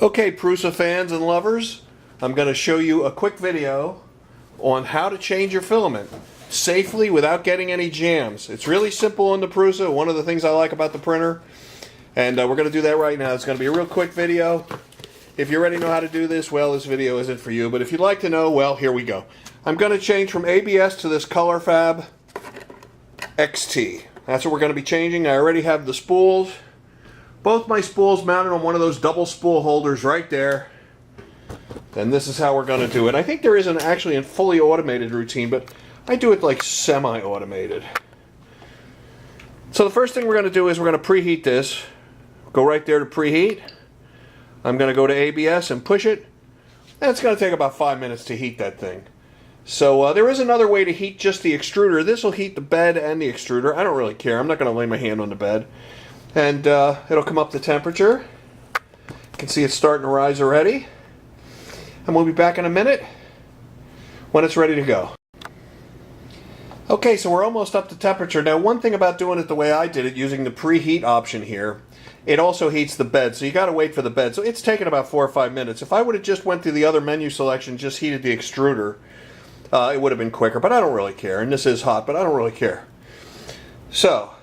Okay, Prusa fans and lovers, I'm going to show you a quick video on how to change your filament safely without getting any jams. It's really simple on the Prusa, one of the things I like about the printer. And we're going to do that right now. It's going to be a real quick video. If you already know how to do this, well, this video isn't for you. But if you'd like to know, well, here we go. I'm going to change from ABS to this Filament XT. That's what we're going to be changing. I already have the spools. Both my spools mounted on one of those double spool holders right there. And this is how we're going to do it. I think there is actually a fully automated routine, but I do it like semi-automated. So the first thing we're going to do is we're going to preheat this. Go right there to preheat. I'm going to go to ABS and push it. And it's going to take about 5 minutes to heat that thing. So there is another way to heat just the extruder. This will heat the bed and the extruder. I don't really care. I'm not going to lay my hand on the bed. And it'll come up to temperature. You can see it's starting to rise already. And we'll be back in a minute when it's ready to go. Okay, so we're almost up to temperature. Now, one thing about doing it the way I did it, using the preheat option here, it also heats the bed, so you got to wait for the bed. So it's taken about 4 or 5 minutes. If I would have just went through the other menu selection, just heated the extruder, it would have been quicker, but I don't really care. And this is hot, but I don't really care. So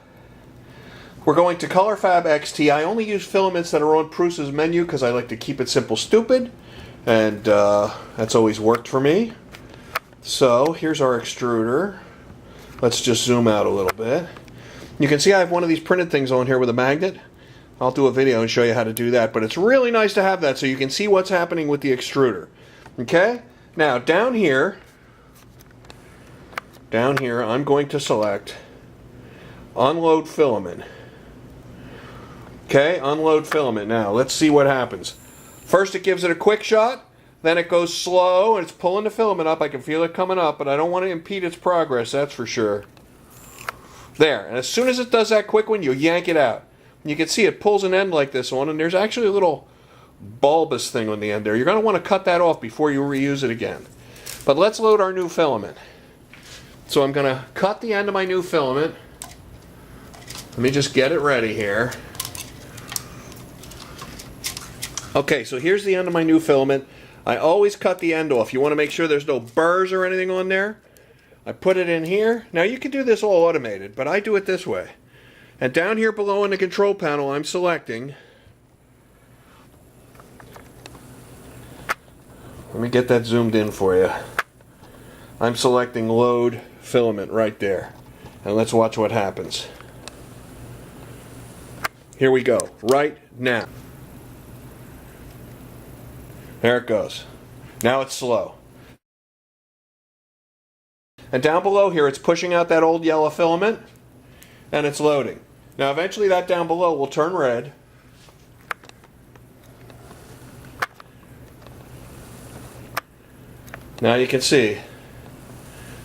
we're going to Filament XT. I only use filaments that are on Prusa's menu because I like to keep it simple, stupid, and that's always worked for me. So here's our extruder. Let's just zoom out a little bit. You can see I have one of these printed things on here with a magnet. I'll do a video and show you how to do that, but it's really nice to have that so you can see what's happening with the extruder. Okay? Now down here, I'm going to select Unload Filament. Okay, unload filament. Now, let's see what happens. First it gives it a quick shot, then it goes slow, and it's pulling the filament up. I can feel it coming up, but I don't want to impede its progress, that's for sure. There, and as soon as it does that quick one, you yank it out. And you can see it pulls an end like this on, and there's actually a little bulbous thing on the end there. You're going to want to cut that off before you reuse it again. But let's load our new filament. So I'm going to cut the end of my new filament. Let me just get it ready here. Okay, so here's the end of my new filament. I always cut the end off. You want to make sure there's no burrs or anything on there. I put it in here. Now you can do this all automated, but I do it this way. And down here below in the control panel, I'm selecting. Let me get that zoomed in for you. I'm selecting Load Filament right there. And let's watch what happens. Here we go, right now. There it goes. Now it's slow. And down below here, it's pushing out that old yellow filament, and it's loading. Now eventually that down below will turn red. Now you can see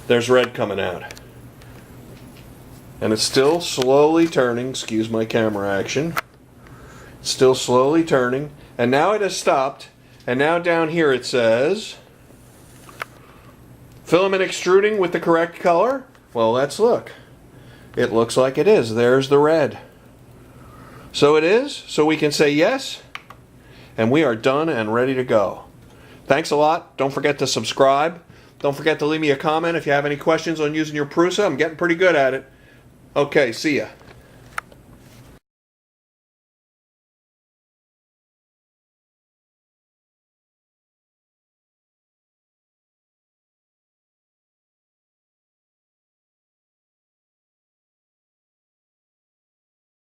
there's red coming out. And it's still slowly turning. Excuse my camera action. It's still slowly turning. And now it has stopped. And now down here it says filament extruding with the correct color. Well, let's look. It looks like it is. There's the red. So it is. So we can say yes. And we are done and ready to go. Thanks a lot. Don't forget to subscribe. Don't forget to leave me a comment if you have any questions on using your Prusa. I'm getting pretty good at it. Okay, see ya.